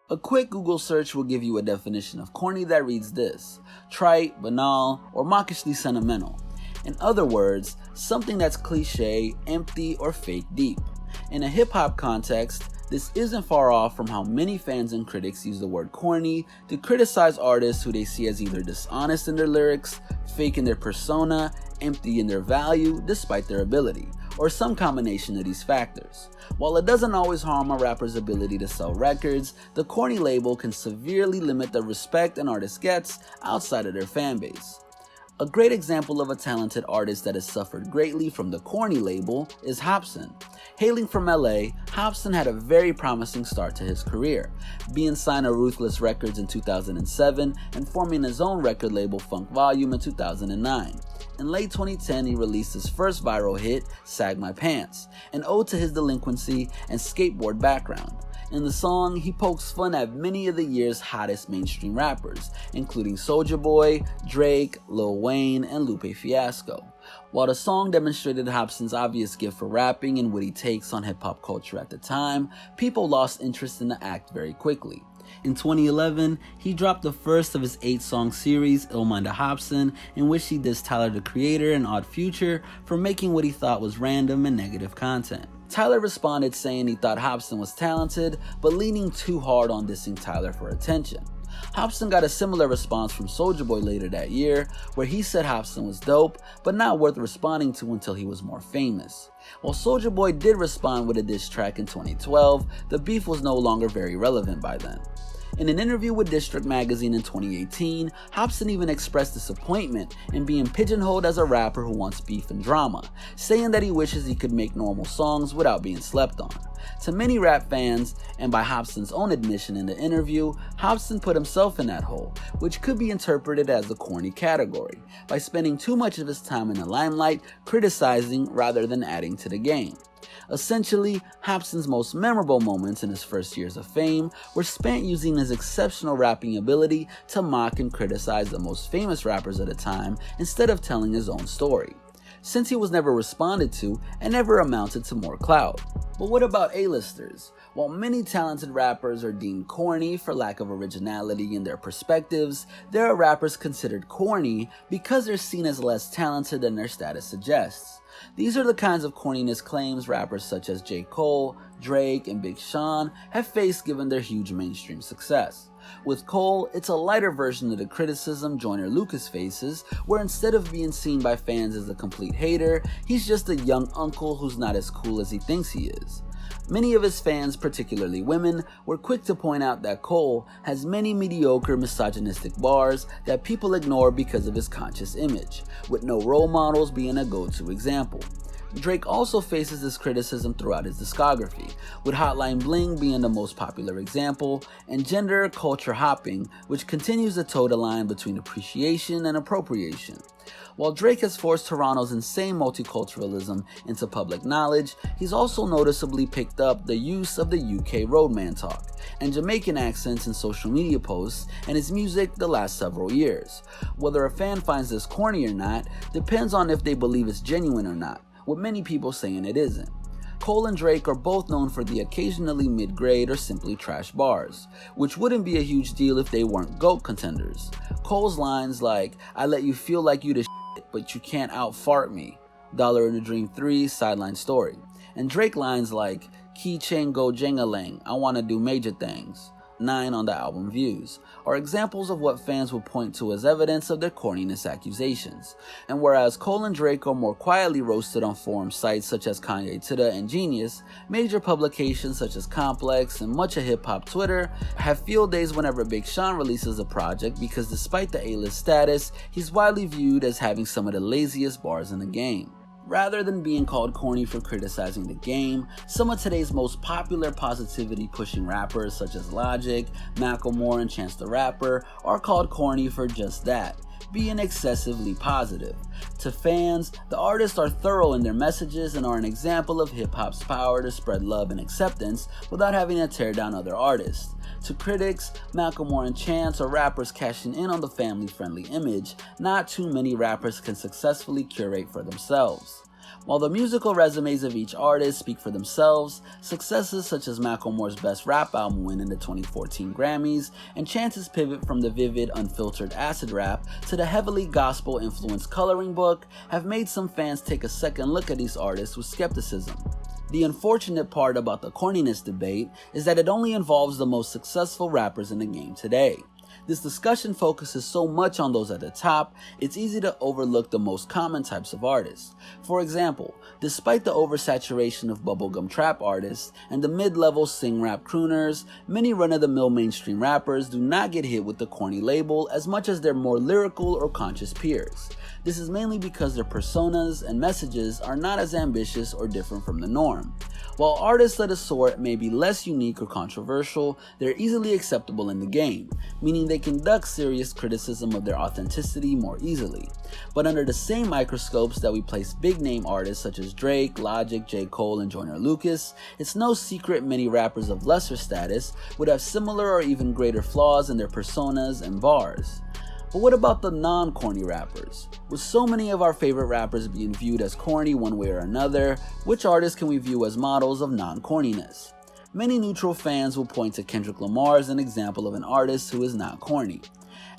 A quick Google search will give you a definition of corny that reads this: trite, banal, or mawkishly sentimental. In other words, something that's cliche, empty, or fake deep. In a hip-hop context, this isn't far off from how many fans and critics use the word corny to criticize artists who they see as either dishonest in their lyrics, fake in their persona, empty in their value despite their ability, or some combination of these factors. While it doesn't always harm a rapper's ability to sell records, the corny label can severely limit the respect an artist gets outside of their fanbase. A great example of a talented artist that has suffered greatly from the corny label is Hopsin. Hailing from LA, Hopsin had a very promising start to his career, being signed to Ruthless Records in 2007 and forming his own record label Funk Volume in 2009. In late 2010, he released his first viral hit, Sag My Pants, an ode to his delinquency and skateboard background. In the song, he pokes fun at many of the year's hottest mainstream rappers, including Soulja Boy, Drake, Lil Wayne, and Lupe Fiasco. While the song demonstrated Hopsin's obvious gift for rapping and witty takes on hip-hop culture at the time, people lost interest in the act very quickly. In 2011, he dropped the first of his 8-song series, Illmind Hopsin, in which he dissed Tyler the Creator and Odd Future for making what he thought was random and negative content. Tyler responded saying he thought Hopsin was talented, but leaning too hard on dissing Tyler for attention. Hopsin got a similar response from Soulja Boy later that year, where he said Hopsin was dope, but not worth responding to until he was more famous. While Soulja Boy did respond with a diss track in 2012, the beef was no longer very relevant by then. In an interview with District Magazine in 2018, Hopsin even expressed disappointment in being pigeonholed as a rapper who wants beef and drama, saying that he wishes he could make normal songs without being slept on. To many rap fans, and by Hopsin's own admission in the interview, Hopsin put himself in that hole, which could be interpreted as the corny category, by spending too much of his time in the limelight criticizing rather than adding to the game. Essentially, Hopsin's most memorable moments in his first years of fame were spent using his exceptional rapping ability to mock and criticize the most famous rappers of the time instead of telling his own story, since he was never responded to and never amounted to more clout. But what about A-listers? While many talented rappers are deemed corny for lack of originality in their perspectives, there are rappers considered corny because they're seen as less talented than their status suggests. These are the kinds of corniness claims rappers such as J. Cole, Drake, and Big Sean have faced given their huge mainstream success. With Cole, it's a lighter version of the criticism Joyner Lucas faces, where instead of being seen by fans as a complete hater, he's just a young uncle who's not as cool as he thinks he is. Many of his fans, particularly women, were quick to point out that Cole has many mediocre misogynistic bars that people ignore because of his conscious image, with no role models being a go-to example. Drake also faces this criticism throughout his discography, with Hotline Bling being the most popular example, and gender culture hopping, which continues to toe the line between appreciation and appropriation. While Drake has forced Toronto's insane multiculturalism into public knowledge, he's also noticeably picked up the use of the UK roadman talk and Jamaican accents in social media posts and his music the last several years. Whether a fan finds this corny or not depends on if they believe it's genuine or not, with many people saying it isn't. Cole and Drake are both known for the occasionally mid-grade or simply trash bars, which wouldn't be a huge deal if they weren't GOAT contenders. Cole's lines like, "I let you feel like you the shit, but you can't out-fart me," Dollar in the Dream 3, Sideline Story. And Drake lines like, "Keychain go jangalang, I wanna do major things," 9 on the album Views, are examples of what fans would point to as evidence of their corniness accusations. And whereas Cole and Drake are more quietly roasted on forum sites such as Kanye Tida and Genius, major publications such as Complex and much of hip-hop Twitter have field days whenever Big Sean releases a project because despite the A-list status, he's widely viewed as having some of the laziest bars in the game. Rather than being called corny for criticizing the game, some of today's most popular positivity-pushing rappers such as Logic, Macklemore, and Chance the Rapper are called corny for just that, being excessively positive. To fans, the artists are thorough in their messages and are an example of hip-hop's power to spread love and acceptance without having to tear down other artists. To critics, Macklemore and Chance are rappers cashing in on the family-friendly image not too many rappers can successfully curate for themselves. While the musical resumes of each artist speak for themselves, successes such as Macklemore's Best Rap Album win in the 2014 Grammys, and Chance's pivot from the vivid, unfiltered acid rap to the heavily gospel-influenced Coloring Book have made some fans take a second look at these artists with skepticism. The unfortunate part about the corniness debate is that it only involves the most successful rappers in the game today. This discussion focuses so much on those at the top, it's easy to overlook the most common types of artists. For example, despite the oversaturation of bubblegum trap artists and the mid-level sing-rap crooners, many run-of-the-mill mainstream rappers do not get hit with the corny label as much as their more lyrical or conscious peers. This is mainly because their personas and messages are not as ambitious or different from the norm. While artists of the sort may be less unique or controversial, they're easily acceptable in the game, meaning they can duck serious criticism of their authenticity more easily. But under the same microscopes that we place big-name artists such as Drake, Logic, J. Cole, and Joyner Lucas, it's no secret many rappers of lesser status would have similar or even greater flaws in their personas and bars. But what about the non-corny rappers? With so many of our favorite rappers being viewed as corny one way or another, which artists can we view as models of non-corniness? Many neutral fans will point to Kendrick Lamar as an example of an artist who is not corny.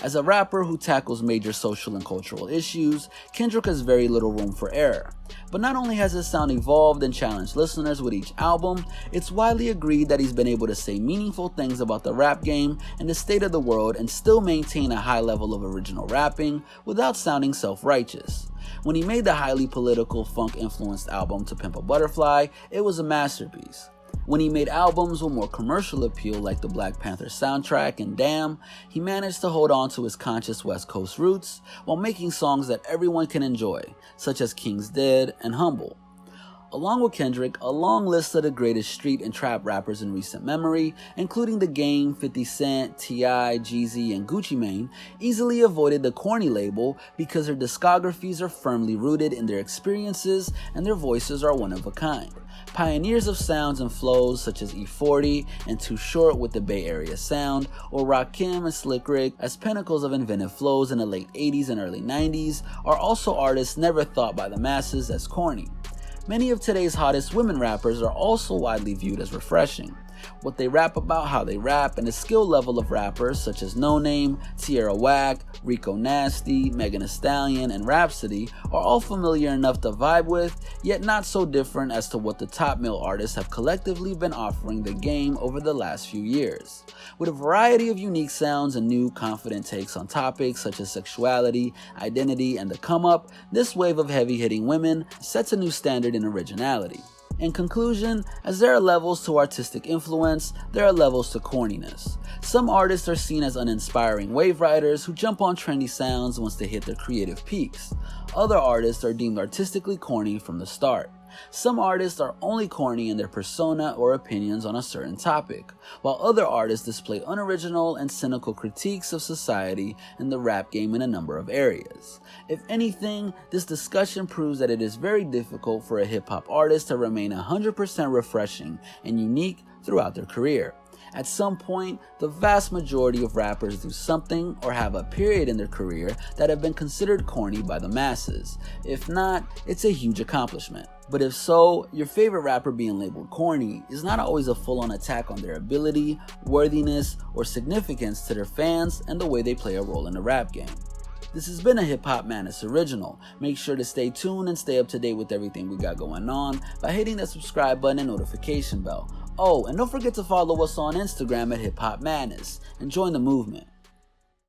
As a rapper who tackles major social and cultural issues, Kendrick has very little room for error. But not only has his sound evolved and challenged listeners with each album, it's widely agreed that he's been able to say meaningful things about the rap game and the state of the world and still maintain a high level of original rapping without sounding self-righteous. When he made the highly political, funk-influenced album To Pimp a Butterfly, it was a masterpiece. When he made albums with more commercial appeal like the Black Panther soundtrack and Damn, he managed to hold on to his conscious West Coast roots while making songs that everyone can enjoy, such as King's Dead and Humble. Along with Kendrick, a long list of the greatest street and trap rappers in recent memory, including The Game, 50 Cent, T.I., Jeezy, and Gucci Mane, easily avoided the corny label because their discographies are firmly rooted in their experiences and their voices are one of a kind. Pioneers of sounds and flows such as E40 and Too Short with the Bay Area sound, or Rakim and Slick Rick as pinnacles of inventive flows in the late 80s and early 90s, are also artists never thought by the masses as corny. Many of today's hottest women rappers are also widely viewed as refreshing. What they rap about, how they rap, and the skill level of rappers such as No Name, Tierra Whack, Rico Nasty, Megan Thee Stallion, and Rhapsody are all familiar enough to vibe with, yet not so different as to what the top male artists have collectively been offering the game over the last few years. With a variety of unique sounds and new, confident takes on topics such as sexuality, identity, and the come-up, this wave of heavy-hitting women sets a new standard in originality. In conclusion, as there are levels to artistic influence, there are levels to corniness. Some artists are seen as uninspiring wave riders who jump on trendy sounds once they hit their creative peaks. Other artists are deemed artistically corny from the start. Some artists are only corny in their persona or opinions on a certain topic, while other artists display unoriginal and cynical critiques of society and the rap game in a number of areas. If anything, this discussion proves that it is very difficult for a hip-hop artist to remain 100% refreshing and unique throughout their career. At some point, the vast majority of rappers do something or have a period in their career that have been considered corny by the masses. If not, it's a huge accomplishment. But if so, your favorite rapper being labeled corny is not always a full-on attack on their ability, worthiness, or significance to their fans and the way they play a role in the rap game. This has been a HipHopMadness original. Make sure to stay tuned and stay up to date with everything we got going on by hitting that subscribe button and notification bell. Oh, and don't forget to follow us on Instagram at HipHopMadness and join the movement.